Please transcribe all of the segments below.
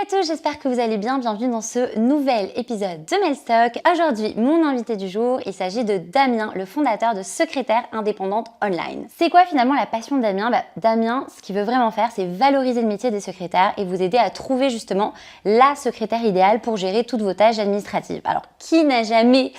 tous, j'espère que vous allez bien. Bienvenue dans ce nouvel épisode de Mailstock. Aujourd'hui, mon invité du jour, il s'agit de Damien, le fondateur de Secrétaire Indépendante Online. C'est quoi finalement la passion de Damien? Damien, ce qu'il veut vraiment faire, c'est valoriser le métier des secrétaires et vous aider à trouver justement la secrétaire idéale pour gérer toutes vos tâches administratives. Alors, qui n'a jamais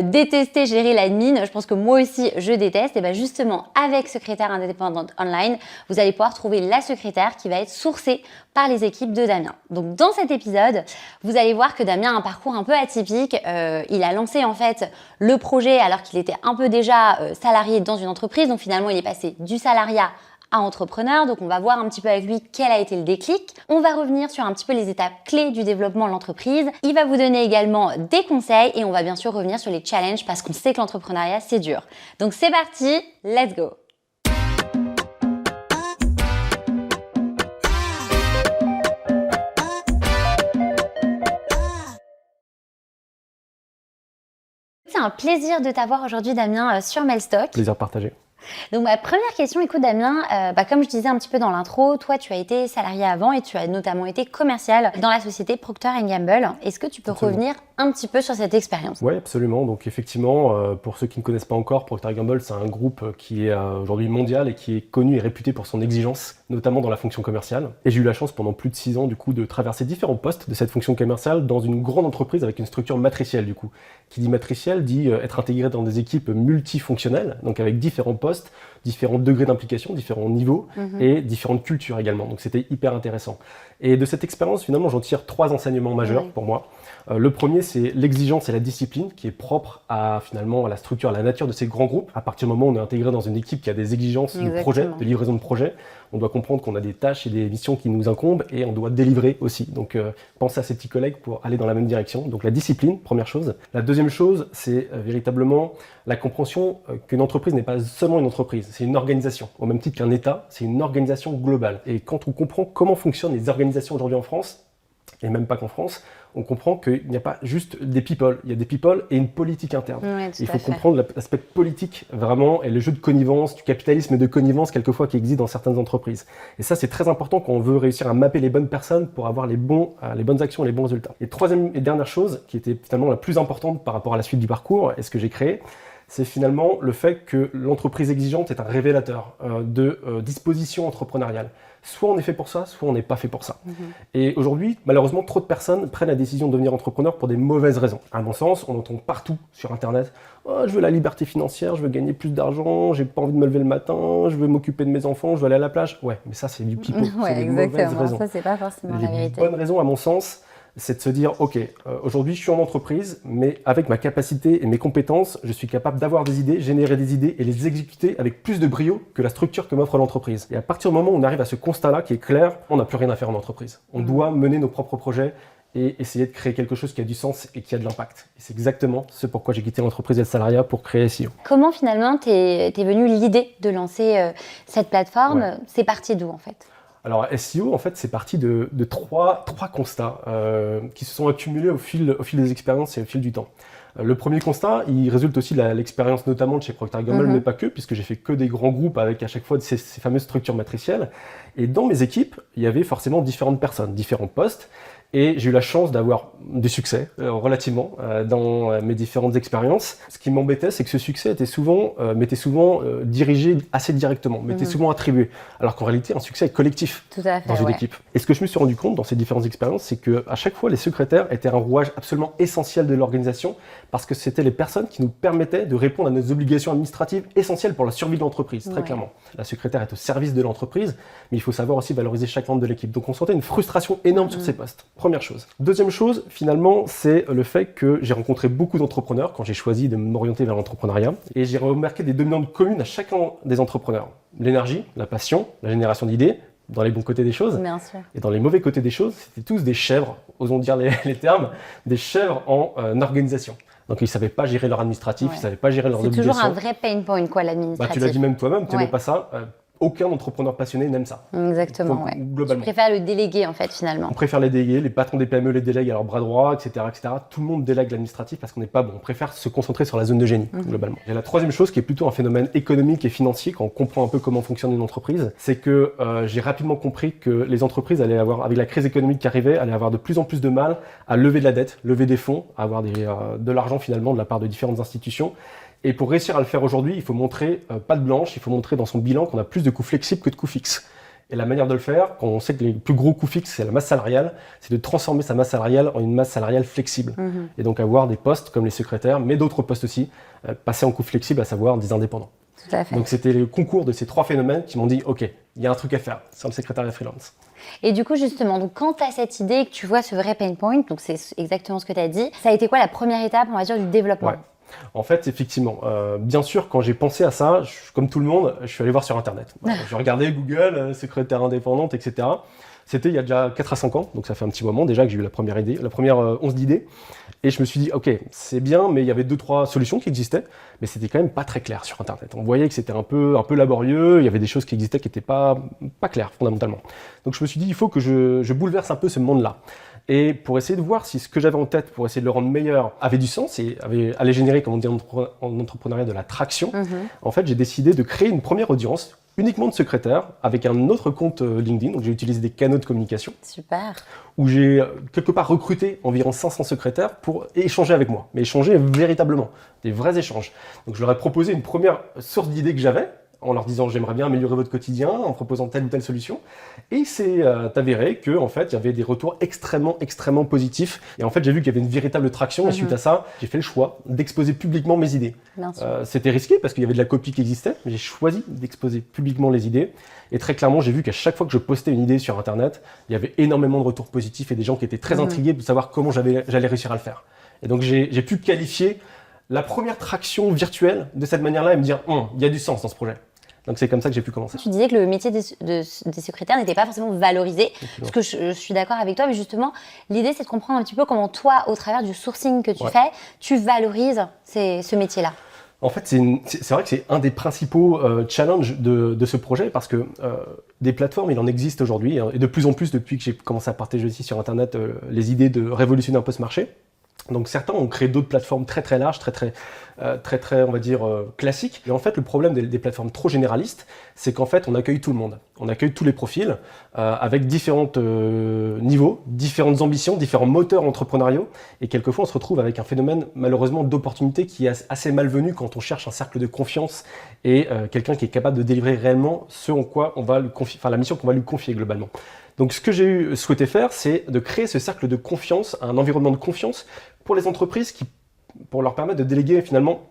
détesté gérer l'admin? Je pense que moi aussi, je déteste. Et justement, avec Secrétaire Indépendante Online, vous allez pouvoir trouver la secrétaire qui va être sourcée par les équipes de Damien. Donc dans cet épisode, vous allez voir que Damien a un parcours un peu atypique. Il a lancé en fait le projet alors qu'il était un peu déjà salarié dans une entreprise. Donc finalement, il est passé du salariat à entrepreneur. Donc on va voir un petit peu avec lui quel a été le déclic. On va revenir sur un petit peu les étapes clés du développement de l'entreprise. Il va vous donner également des conseils et on va bien sûr revenir sur les challenges parce qu'on sait que l'entrepreneuriat c'est dur. Donc c'est parti, let's go! C'est un plaisir de t'avoir aujourd'hui, Damien, sur Mailstock. Plaisir partagé. Donc ma première question, écoute Damien, comme je disais un petit peu dans l'intro, toi tu as été salarié avant et tu as notamment été commercial dans la société Procter & Gamble. Est-ce que tu peux revenir un petit peu sur cette expérience? Oui, absolument. Donc effectivement, pour ceux qui ne connaissent pas encore, Procter & Gamble, c'est un groupe qui est aujourd'hui mondial et qui est connu et réputé pour son exigence, notamment dans la fonction commerciale. Et j'ai eu la chance pendant plus de 6 ans du coup de traverser différents postes de cette fonction commerciale dans une grande entreprise avec une structure matricielle du coup. Qui dit matricielle dit être intégré dans des équipes multifonctionnelles, donc avec différents postes, différents degrés d'implication, différents niveaux et différentes cultures également. Donc c'était hyper intéressant. Et de cette expérience, finalement, j'en tire 3 enseignements majeurs pour moi. Le premier, c'est l'exigence et la discipline qui est propre à finalement à la structure, à la nature de ces grands groupes. À partir du moment où on est intégré dans une équipe qui a des exigences de projet, de livraison de projet, on doit comprendre qu'on a des tâches et des missions qui nous incombent et on doit délivrer aussi. Donc pensez à ces petits collègues pour aller dans la même direction. Donc la discipline, première chose. La deuxième chose, c'est véritablement la compréhension qu'une entreprise n'est pas seulement une entreprise, c'est une organisation. Au même titre qu'un État, c'est une organisation globale. Et quand on comprend comment fonctionnent les organisations aujourd'hui en France, et même pas qu'en France, on comprend qu'il n'y a pas juste des people, il y a des people et une politique interne. Il faut comprendre l'aspect politique vraiment et le jeu de connivence, du capitalisme de connivence quelquefois qui existe dans certaines entreprises. Et ça c'est très important quand on veut réussir à mapper les bonnes personnes pour avoir les bonnes actions et les bons résultats. Et troisième et dernière chose qui était finalement la plus importante par rapport à la suite du parcours et ce que j'ai créé, c'est finalement le fait que l'entreprise exigeante est un révélateur de disposition entrepreneuriale. Soit on est fait pour ça, soit on n'est pas fait pour ça. Et aujourd'hui, malheureusement, trop de personnes prennent la décision de devenir entrepreneur pour des mauvaises raisons. À mon sens, on entend partout sur Internet « Oh, je veux la liberté financière, je veux gagner plus d'argent, j'ai pas envie de me lever le matin, je veux m'occuper de mes enfants, je veux aller à la plage. » Ouais, mais ça, c'est du pipeau. Ouais, c'est des mauvaises raisons. Ça, c'est pas forcément la vérité. Les bonnes raisons, à mon sens, c'est de se dire, ok, aujourd'hui je suis en entreprise, mais avec ma capacité et mes compétences, je suis capable d'avoir des idées, générer des idées et les exécuter avec plus de brio que la structure que m'offre l'entreprise. Et à partir du moment où on arrive à ce constat-là qui est clair, on n'a plus rien à faire en entreprise. On doit mener nos propres projets et essayer de créer quelque chose qui a du sens et qui a de l'impact. Et c'est exactement ce pourquoi j'ai quitté l'entreprise et le salariat pour créer SEO. Comment finalement t'es venue l'idée de lancer cette plateforme? C'est parti d'où en fait? Alors SEO, en fait, c'est parti de trois constats qui se sont accumulés au fil des expériences et au fil du temps. Le premier constat, il résulte aussi de l'expérience notamment de chez Procter & Gamble, mais pas que, puisque j'ai fait que des grands groupes avec à chaque fois ces fameuses structures matricielles. Et dans mes équipes, il y avait forcément différentes personnes, différents postes. Et j'ai eu la chance d'avoir des succès, relativement, dans mes différentes expériences. Ce qui m'embêtait, c'est que ce succès m'était souvent dirigé assez directement, m'était souvent attribué. Alors qu'en réalité, un succès est collectif dans une équipe. Et ce que je me suis rendu compte dans ces différentes expériences, c'est qu'à chaque fois, les secrétaires étaient un rouage absolument essentiel de l'organisation parce que c'était les personnes qui nous permettaient de répondre à nos obligations administratives essentielles pour la survie de l'entreprise, très clairement. La secrétaire est au service de l'entreprise, mais il faut savoir aussi valoriser chaque membre de l'équipe. Donc on sentait une frustration énorme sur ces postes. Première chose. Deuxième chose, finalement, c'est le fait que j'ai rencontré beaucoup d'entrepreneurs quand j'ai choisi de m'orienter vers l'entrepreneuriat. Et j'ai remarqué des dominantes communes à chacun des entrepreneurs. L'énergie, la passion, la génération d'idées, dans les bons côtés des choses. Bien sûr. Et dans les mauvais côtés des choses, c'était tous des chèvres, osons dire les termes, des chèvres en organisation. Donc ils ne savaient pas gérer leur administratif, ils ne savaient pas gérer leurs obligations. C'est toujours un vrai pain point, quoi, l'administratif. Tu l'as dit même toi-même, tu n'aimais pas ça. aucun entrepreneur passionné n'aime ça. Exactement, Donc, ouais. globalement. Tu préfères le déléguer en fait finalement. On préfère les déléguer, les patrons des PME les délèguent à leur bras droit, etc., etc. Tout le monde délègue l'administratif parce qu'on n'est pas bon. On préfère se concentrer sur la zone de génie, globalement. Et la troisième chose qui est plutôt un phénomène économique et financier, quand on comprend un peu comment fonctionne une entreprise, c'est que j'ai rapidement compris que les entreprises allaient avoir, avec la crise économique qui arrivait, allaient avoir de plus en plus de mal à lever de la dette, lever des fonds, à avoir de l'argent finalement de la part de différentes institutions. Et pour réussir à le faire aujourd'hui, il faut montrer patte blanche, il faut montrer dans son bilan qu'on a plus de coûts flexibles que de coûts fixes. Et la manière de le faire, quand on sait que les plus gros coûts fixes, c'est la masse salariale, c'est de transformer sa masse salariale en une masse salariale flexible. Et donc avoir des postes comme les secrétaires, mais d'autres postes aussi, passer en coûts flexibles, à savoir des indépendants. Tout à fait. Donc c'était le concours de ces trois phénomènes qui m'ont dit, OK, il y a un truc à faire sur le secrétariat freelance. Et du coup, justement, donc, quand tu as cette idée, que tu vois ce vrai pain point, donc c'est exactement ce que tu as dit, ça a été quoi la première étape, on va dire, du développement? Ouais. En fait, effectivement, bien sûr, quand j'ai pensé à ça, comme tout le monde, je suis allé voir sur Internet. Je regardais Google, secrétaire indépendante, etc. C'était il y a déjà 4 à 5 ans, donc ça fait un petit moment déjà que j'ai eu la première idée, la première once d'idées. Et je me suis dit, OK, c'est bien, mais il y avait 2-3 solutions qui existaient, mais c'était quand même pas très clair sur Internet. On voyait que c'était un peu laborieux, il y avait des choses qui existaient qui n'étaient pas claires fondamentalement. Donc je me suis dit, il faut que je bouleverse un peu ce monde-là. Et pour essayer de voir si ce que j'avais en tête, pour essayer de le rendre meilleur, avait du sens et allait générer, comme on dit en entrepreneuriat, de la traction, en fait, j'ai décidé de créer une première audience uniquement de secrétaires avec un autre compte LinkedIn. Donc j'ai utilisé des canaux de communication. Super. Où j'ai quelque part recruté environ 500 secrétaires pour échanger avec moi, mais échanger véritablement, des vrais échanges. Donc je leur ai proposé une première source d'idées que j'avais, en leur disant j'aimerais bien améliorer votre quotidien, en proposant telle ou telle solution. Et il s'est avéré que en fait, il y avait des retours extrêmement positifs. Et en fait, j'ai vu qu'il y avait une véritable traction. Et suite à ça, j'ai fait le choix d'exposer publiquement mes idées. C'était risqué parce qu'il y avait de la copie qui existait, mais j'ai choisi d'exposer publiquement les idées. Et très clairement, j'ai vu qu'à chaque fois que je postais une idée sur Internet, il y avait énormément de retours positifs et des gens qui étaient très intrigués de savoir comment j'allais réussir à le faire. Et donc, j'ai pu qualifier la première traction virtuelle de cette manière-là et me dire il y a du sens dans ce projet. Donc c'est comme ça que j'ai pu commencer. Tu disais que le métier des secrétaires n'était pas forcément valorisé, parce que je suis d'accord avec toi, mais justement, l'idée c'est de comprendre un petit peu comment toi, au travers du sourcing que tu fais, tu valorises ce métier-là. En fait, c'est vrai que c'est un des principaux challenges de ce projet, parce que des plateformes, il en existe aujourd'hui, et de plus en plus depuis que j'ai commencé à partager aussi sur Internet les idées de révolutionner un peu ce marché. Donc certains ont créé d'autres plateformes très larges, très on va dire classiques. Et en fait, le problème des plateformes trop généralistes, c'est qu'en fait, on accueille tout le monde. On accueille tous les profils avec différents niveaux, différentes ambitions, différents moteurs entrepreneuriaux. Et quelquefois, on se retrouve avec un phénomène malheureusement d'opportunité qui est assez malvenu quand on cherche un cercle de confiance et quelqu'un qui est capable de délivrer réellement ce en quoi on va lui confier, enfin la mission qu'on va lui confier globalement. Donc ce que j'ai souhaité faire, c'est de créer ce cercle de confiance, un environnement de confiance pour les entreprises pour leur permettre de déléguer finalement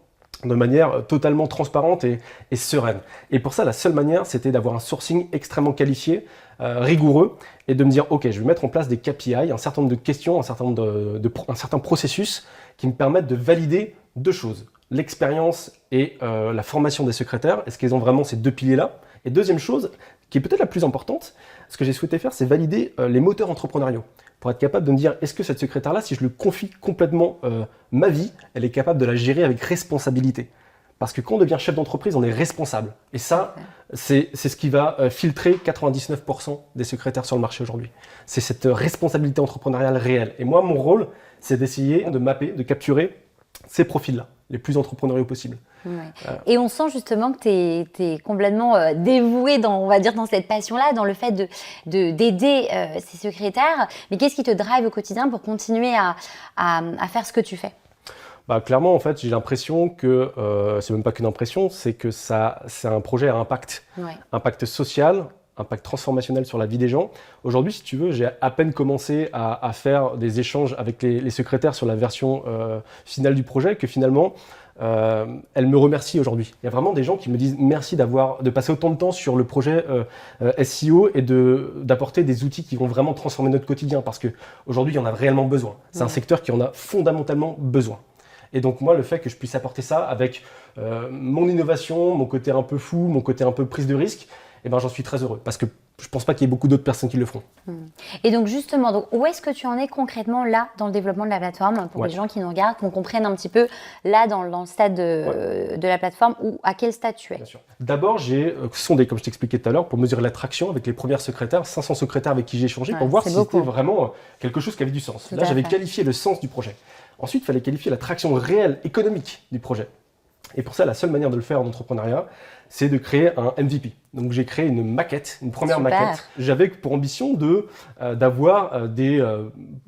de manière totalement transparente et sereine. Et pour ça, la seule manière, c'était d'avoir un sourcing extrêmement qualifié, rigoureux, et de me dire, OK, je vais mettre en place des KPI, un certain nombre de questions, un certain processus qui me permettent de valider deux choses. L'expérience et la formation des secrétaires. Est-ce qu'ils ont vraiment ces deux piliers-là? Et deuxième chose, qui est peut-être la plus importante, ce que j'ai souhaité faire, c'est valider les moteurs entrepreneuriaux. Pour être capable de me dire, est-ce que cette secrétaire-là, si je lui confie complètement ma vie, elle est capable de la gérer avec responsabilité? Parce que quand on devient chef d'entreprise, on est responsable. Et ça, c'est ce qui va filtrer 99% des secrétaires sur le marché aujourd'hui. C'est cette responsabilité entrepreneuriale réelle. Et moi, mon rôle, c'est d'essayer de mapper, de capturer ces profils-là, les plus entrepreneuriaux possibles. Ouais. Et on sent justement que tu es complètement dévoué on va dire, dans cette passion-là, dans le fait d'aider ces secrétaires. Mais qu'est-ce qui te drive au quotidien pour continuer à faire ce que tu fais? Clairement, en fait, j'ai l'impression que, c'est même pas qu'une impression, c'est que c'est un projet à impact. Impact social, impact transformationnel sur la vie des gens. Aujourd'hui, si tu veux, j'ai à peine commencé à faire des échanges avec les secrétaires sur la version finale du projet que finalement, elle me remercie aujourd'hui. Il y a vraiment des gens qui me disent merci de passer autant de temps sur le projet SEO et d'apporter des outils qui vont vraiment transformer notre quotidien parce qu'aujourd'hui, il y en a réellement besoin. C'est un secteur qui en a fondamentalement besoin. Et donc moi, le fait que je puisse apporter ça avec mon innovation, mon côté un peu fou, mon côté un peu prise de risque, eh ben, j'en suis très heureux. Parce que je pense pas qu'il y ait beaucoup d'autres personnes qui le feront. Et donc justement, donc, où est-ce que tu en es concrètement là dans le développement de la plateforme pour les gens qui nous regardent, qu'on comprenne un petit peu là dans le stade de la plateforme ou à quel stade tu es? Bien sûr. D'abord, j'ai sondé, comme je t'expliquais tout à l'heure, pour mesurer l'attraction avec les premières secrétaires, 500 secrétaires avec qui j'ai échangé pour voir si c'était vraiment quelque chose qui avait du sens. Là, j'avais qualifié le sens du projet. Ensuite, il fallait qualifier l'attraction réelle, économique du projet. Et pour ça, la seule manière de le faire en entrepreneuriat, c'est de créer un MVP. Donc j'ai créé une maquette, une première maquette. J'avais pour ambition d'avoir des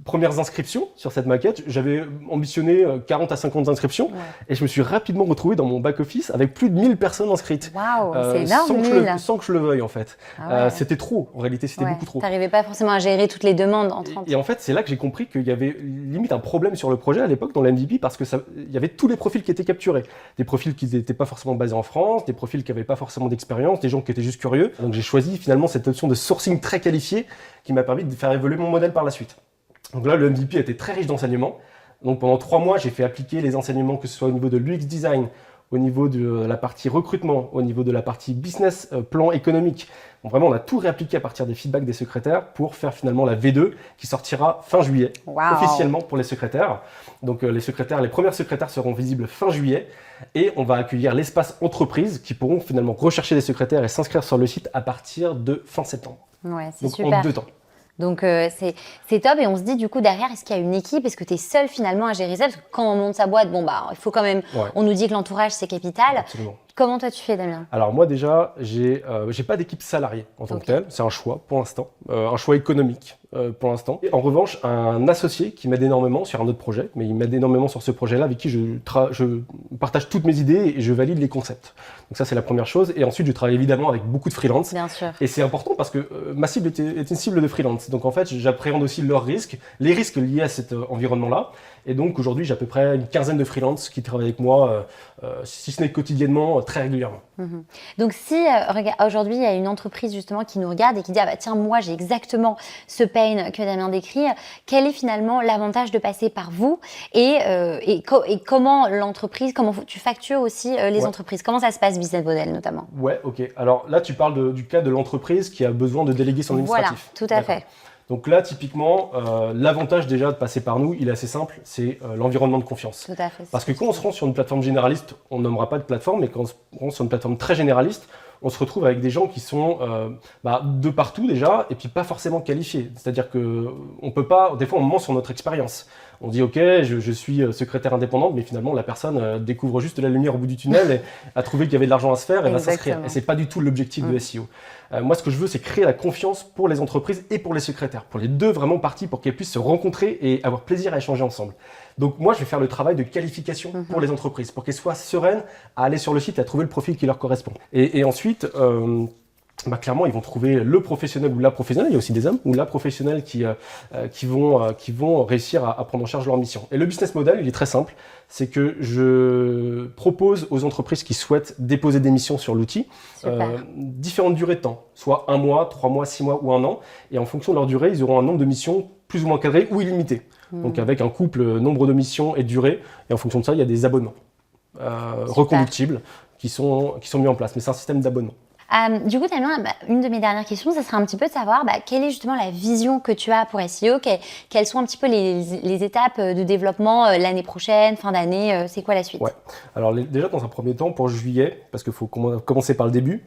premières inscriptions sur cette maquette. J'avais ambitionné 40 à 50 inscriptions et je me suis rapidement retrouvé dans mon back-office avec plus de 1000 personnes inscrites. Waouh, c'est énorme, sans que je le veuille en fait. C'était trop, en réalité c'était beaucoup trop. T'arrivais pas forcément à gérer toutes les demandes entrantes. Et en fait, c'est là que j'ai compris qu'il y avait limite un problème sur le projet à l'époque dans le MVP parce que il y avait tous les profils qui étaient capturés. Des profils qui n'étaient pas forcément basés en France, des profils qui n'avaient pas forcément d'expérience, des gens qui étaient juste curieux. Donc j'ai choisi finalement cette option de sourcing très qualifié qui m'a permis de faire évoluer mon modèle par la suite. Donc là, le MVP était très riche d'enseignements. Donc pendant 3 mois, j'ai fait appliquer les enseignements, que ce soit au niveau de l'UX design, au niveau de la partie recrutement, au niveau de la partie business, plan économique. Donc vraiment, on a tout réappliqué à partir des feedbacks des secrétaires pour faire finalement la V2 qui sortira fin juillet, officiellement pour les secrétaires. Donc les premières secrétaires seront visibles fin juillet et on va accueillir l'espace entreprise qui pourront finalement rechercher des secrétaires et s'inscrire sur le site à partir de fin septembre. Ouais, c'est donc super. En 2 temps. Donc c'est top et on se dit du coup derrière, est-ce qu'il y a une équipe? Est-ce que tu es seul finalement à gérer ça? Parce que quand on monte sa boîte, il faut quand même, on nous dit que l'entourage c'est capital. Absolument. Comment toi tu fais, Damien? Alors moi déjà, j'ai pas d'équipe salariée en tant que telle, c'est un choix pour l'instant, un choix économique pour l'instant. En revanche, un associé qui m'aide énormément sur un autre projet, mais il m'aide énormément sur ce projet-là avec qui je partage toutes mes idées et je valide les concepts. Donc ça c'est la première chose. Et ensuite je travaille évidemment avec beaucoup de freelance. Bien sûr. Et c'est important parce que ma cible est une cible de freelance. Donc en fait j'appréhende aussi leurs risques, les risques liés à cet environnement-là. Et donc aujourd'hui j'ai à peu près une quinzaine de freelance qui travaillent avec moi, si ce n'est quotidiennement, très régulièrement. Donc si aujourd'hui il y a une entreprise justement qui nous regarde et qui dit ah bah tiens moi j'ai exactement ce pain que Damien décrit, quel est finalement l'avantage de passer par vous et comment l'entreprise, comment tu factures aussi les entreprises, comment ça se passe business model notamment? Ouais, ok. Alors là tu parles du cas de l'entreprise qui a besoin de déléguer son administratif. Voilà, tout à fait. Donc là, typiquement, l'avantage déjà de passer par nous, il est assez simple, c'est l'environnement de confiance. Tout à fait. Parce que quand on se rend sur une plateforme généraliste, on nommera pas de plateforme, mais quand on se rend sur une plateforme très généraliste, on se retrouve avec des gens qui sont de partout déjà, et puis pas forcément qualifiés. C'est-à-dire que on peut pas, des fois on ment sur notre expérience. On dit ok, je suis secrétaire indépendante, mais finalement la personne découvre juste la lumière au bout du tunnel et a trouvé qu'il y avait de l'argent à se faire et va s'inscrire. Et c'est pas du tout l'objectif de SEO. Moi, ce que je veux, c'est créer la confiance pour les entreprises et pour les secrétaires, pour les deux vraiment parties, pour qu'elles puissent se rencontrer et avoir plaisir à échanger ensemble. Donc moi, je vais faire le travail de qualification pour les entreprises, pour qu'elles soient sereines à aller sur le site et à trouver le profil qui leur correspond. Et ensuite, clairement, ils vont trouver le professionnel ou la professionnelle, il y a aussi des hommes, ou la professionnelle qui vont réussir à prendre en charge leur mission. Et le business model, il est très simple, c'est que je propose aux entreprises qui souhaitent déposer des missions sur l'outil différentes durées de temps, soit 1 mois, 3 mois, 6 mois ou 1 an, et en fonction de leur durée, ils auront un nombre de missions plus ou moins cadré ou illimité. Donc avec un couple, nombre de missions et durée, et en fonction de ça, il y a des abonnements reconductibles qui sont mis en place, mais c'est un système d'abonnement. Du coup, Damien, une de mes dernières questions, ça serait un petit peu de savoir quelle est justement la vision que tu as pour SEO, quelles sont un petit peu les étapes de développement l'année prochaine, fin d'année, c'est quoi la suite? Alors déjà dans un premier temps, pour juillet, parce qu'il faut commencer par le début,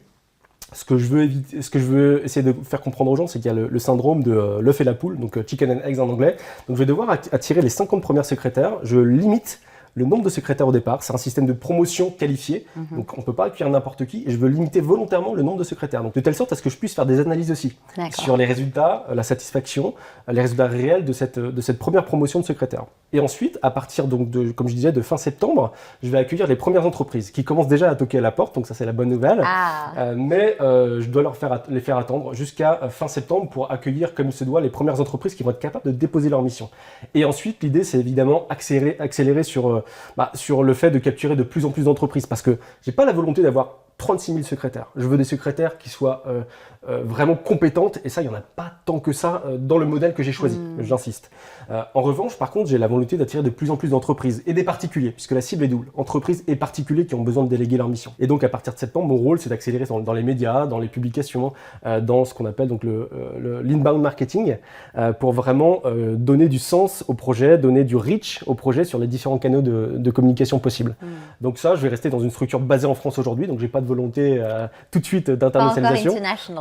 ce que je veux essayer de faire comprendre aux gens, c'est qu'il y a le syndrome de l'œuf et la poule, donc chicken and eggs en anglais. Donc je vais devoir attirer les 50 premières secrétaires, je limite le nombre de secrétaires au départ, c'est un système de promotion qualifié, donc on ne peut pas accueillir n'importe qui, et je veux limiter volontairement le nombre de secrétaires, donc de telle sorte à ce que je puisse faire des analyses aussi sur les résultats, la satisfaction, les résultats réels de cette première promotion de secrétaires. Et ensuite, à partir donc comme je disais, de fin septembre, je vais accueillir les premières entreprises qui commencent déjà à toquer à la porte, donc ça c'est la bonne nouvelle, mais je dois les faire attendre jusqu'à fin septembre pour accueillir comme il se doit les premières entreprises qui vont être capables de déposer leur mission. Et ensuite, l'idée c'est évidemment accélérer sur le fait de capturer de plus en plus d'entreprises parce que j'ai pas la volonté d'avoir 36 000 secrétaires. Je veux des secrétaires qui soient vraiment compétentes, et ça, il n'y en a pas tant que ça dans le modèle que j'ai choisi, j'insiste. En revanche, par contre, j'ai la volonté d'attirer de plus en plus d'entreprises et des particuliers, puisque la cible est double, entreprises et particuliers qui ont besoin de déléguer leur mission. Et donc, à partir de septembre, mon rôle, c'est d'accélérer dans les médias, dans les publications, dans ce qu'on appelle donc l'inbound marketing, pour vraiment donner du sens au projet, donner du reach au projet sur les différents canaux de communication possibles. Donc ça, je vais rester dans une structure basée en France aujourd'hui, donc j'ai pas de volonté tout de suite d'internationalisation.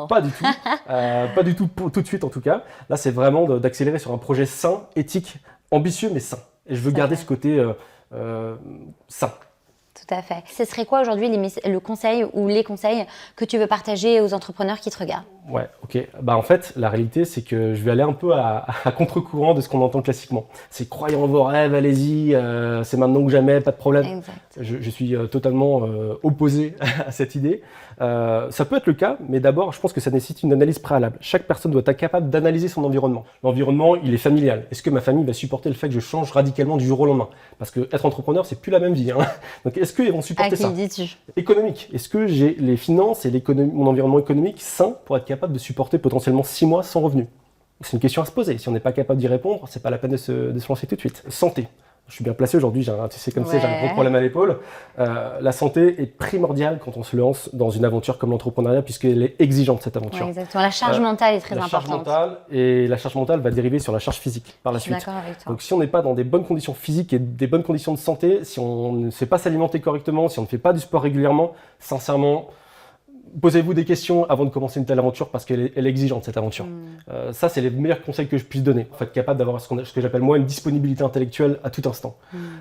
Pas du tout. Pas du tout tout de suite en tout cas. Là, c'est vraiment d'accélérer sur un projet sain, éthique, ambitieux mais sain. Et je veux garder ce côté sain. Tout à fait. Ce serait quoi aujourd'hui le conseil ou les conseils que tu veux partager aux entrepreneurs qui te regardent? Ouais, ok. Bah en fait, la réalité, c'est que je vais aller un peu à contre-courant de ce qu'on entend classiquement. C'est croyez en vos rêves, allez-y, c'est maintenant ou jamais, pas de problème. Exact. Je suis totalement opposé à cette idée. Ça peut être le cas, mais d'abord, je pense que ça nécessite une analyse préalable. Chaque personne doit être capable d'analyser son environnement. L'environnement, il est familial. Est-ce que ma famille va supporter le fait que je change radicalement du jour au lendemain? Parce que être entrepreneur, c'est plus la même vie. Hein. Donc, est-ce qu'ils vont supporter ça? À qui dis-tu? Économique. Est-ce que j'ai les finances et mon environnement économique sain pour être capable de supporter potentiellement 6 mois sans revenu? C'est une question à se poser. Si on n'est pas capable d'y répondre, c'est pas la peine de se lancer tout de suite. Santé. Je suis bien placé aujourd'hui, j'ai un gros problème à l'épaule. La santé est primordiale quand on se lance dans une aventure comme l'entrepreneuriat, puisqu'elle est exigeante, cette aventure. Ouais, exactement. La charge mentale est très importante. La charge mentale va dériver sur la charge physique par la suite. Je suis d'accord avec toi. Donc si on n'est pas dans des bonnes conditions physiques et des bonnes conditions de santé, si on ne sait pas s'alimenter correctement, si on ne fait pas du sport régulièrement, sincèrement, posez-vous des questions avant de commencer une telle aventure parce qu'elle est exigeante, cette aventure. Ça, c'est les meilleurs conseils que je puisse donner. Il faut être capable d'avoir ce que j'appelle moi une disponibilité intellectuelle à tout instant.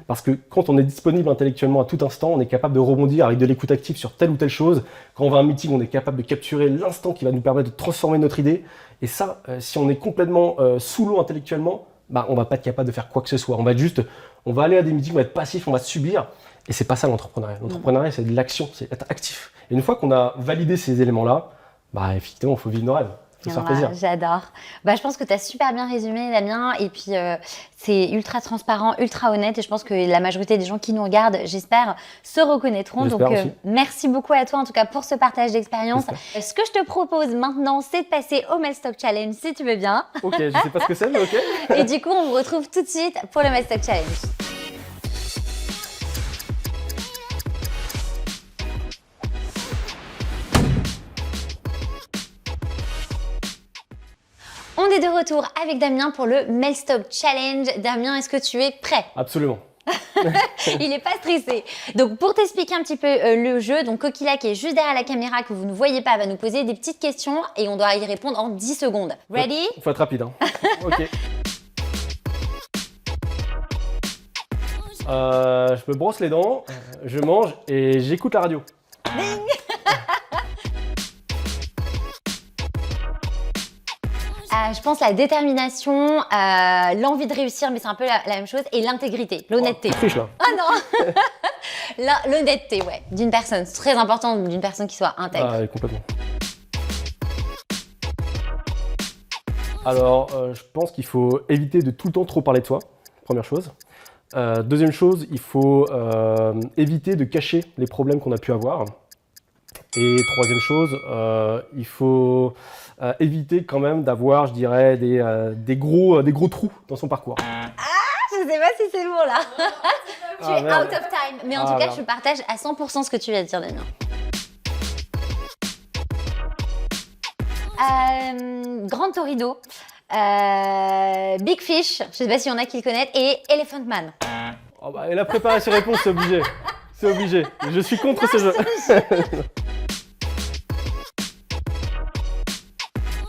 Parce que quand on est disponible intellectuellement à tout instant, on est capable de rebondir avec de l'écoute active sur telle ou telle chose. Quand on va à un meeting, on est capable de capturer l'instant qui va nous permettre de transformer notre idée. Et ça, si on est complètement sous l'eau intellectuellement, on va pas être capable de faire quoi que ce soit. On va aller à des meetings, on va être passif, on va subir. Et c'est pas ça l'entrepreneuriat. L'entrepreneuriat, c'est de l'action, c'est être actif. Et une fois qu'on a validé ces éléments-là, effectivement, il faut vivre nos rêves. Il faut se faire plaisir. J'adore. Je pense que tu as super bien résumé, Damien. Et puis, c'est ultra transparent, ultra honnête. Et je pense que la majorité des gens qui nous regardent, j'espère, se reconnaîtront. Donc, merci beaucoup à toi, en tout cas, pour ce partage d'expérience. Ce que je te propose maintenant, c'est de passer au Melstock Challenge, si tu veux bien. Ok, je sais pas ce que c'est, mais ok. Et du coup, on vous retrouve tout de suite pour le Melstock Challenge. On est de retour avec Damien pour le Melstock Challenge. Damien, est-ce que tu es prêt? Absolument. Il n'est pas stressé. Donc, pour t'expliquer un petit peu le jeu, donc Coquilla qui est juste derrière la caméra, que vous ne voyez pas, va nous poser des petites questions et on doit y répondre en 10 secondes. Ready? Faut être rapide. Hein. Ok. Je me brosse les dents, je mange et j'écoute la radio. Ding. Je pense la détermination, l'envie de réussir, mais c'est un peu la même chose, et l'intégrité, l'honnêteté. Triche là. Oh non. L'honnêteté, ouais, d'une personne. C'est très important d'une personne qui soit intègre. Complètement. Alors, je pense qu'il faut éviter de tout le temps trop parler de soi, première chose. Deuxième chose, il faut éviter de cacher les problèmes qu'on a pu avoir. Et troisième chose, il faut éviter quand même d'avoir, je dirais, des gros trous dans son parcours. Je sais pas si c'est bon là. Tu es out of time. Mais en tout cas, je partage à 100% ce que tu viens de dire, Damien. Grand Torido, Big Fish, je sais pas s'il y en a qui le connaissent, et Elephant Man. Elle a préparé ses réponses, c'est obligé. C'est obligé. Je suis contre ce jeu.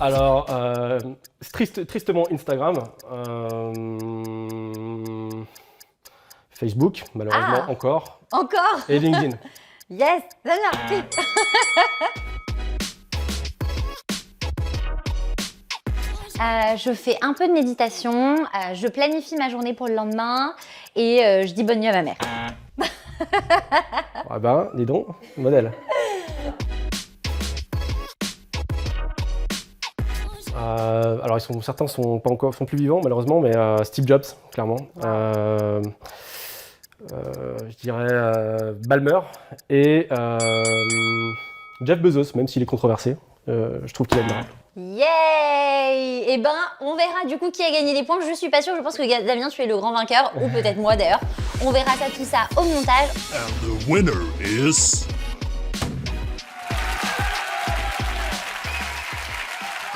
Alors, tristement Instagram, Facebook, malheureusement encore. Encore. Et LinkedIn. Yes, Damien. Je fais un peu de méditation, je planifie ma journée pour le lendemain et je dis bonne nuit à ma mère. Dis donc, modèle. Alors certains sont plus vivants malheureusement, mais Steve Jobs, clairement. Je dirais Ballmer et Jeff Bezos, même s'il est controversé, je trouve qu'il est admirable. Yay! Eh ben, on verra du coup qui a gagné les points. Je suis pas sûre, je pense que Damien, tu es le grand vainqueur, ou peut-être moi d'ailleurs. On verra ça, tout ça au montage. And the winner is...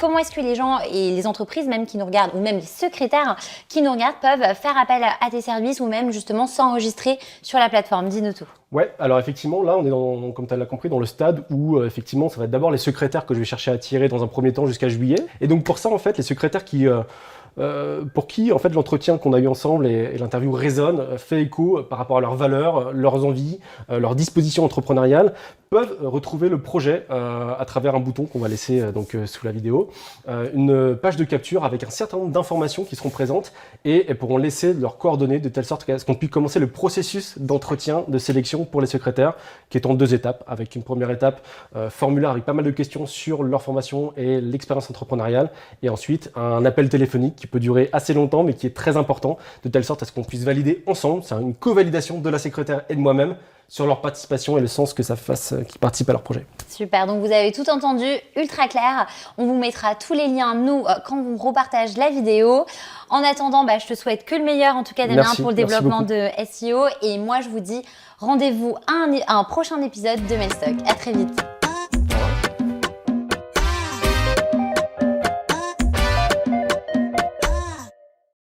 Comment est-ce que les gens et les entreprises même qui nous regardent, ou même les secrétaires qui nous regardent, peuvent faire appel à tes services ou même justement s'enregistrer sur la plateforme? Dis-nous tout. Ouais, alors effectivement, là, on est comme tu l'as compris, dans le stade où effectivement, ça va être d'abord les secrétaires que je vais chercher à attirer dans un premier temps jusqu'à juillet. Et donc pour ça, en fait, les secrétaires pour qui en fait l'entretien qu'on a eu ensemble et l'interview résonne, fait écho par rapport à leurs valeurs, leurs envies, leurs dispositions entrepreneuriales, peuvent retrouver le projet à travers un bouton qu'on va laisser sous la vidéo, une page de capture avec un certain nombre d'informations qui seront présentes et elles pourront laisser leurs coordonnées de telle sorte qu'on puisse commencer le processus d'entretien, de sélection pour les secrétaires, qui est en 2 étapes, avec une première étape formulaire avec pas mal de questions sur leur formation et l'expérience entrepreneuriale, et ensuite un appel téléphonique qui peut durer assez longtemps mais qui est très important, de telle sorte à ce qu'on puisse valider ensemble, c'est une co-validation de la secrétaire et de moi-même sur leur participation et le sens que ça fasse qu'ils participent à leur projet. Super, donc vous avez tout entendu, ultra clair. On vous mettra tous les liens, nous, quand on repartage la vidéo. En attendant, je te souhaite que le meilleur, en tout cas Damien, pour le développement de SEO. Et moi, je vous dis rendez-vous à un prochain épisode de Mailstock. À très vite.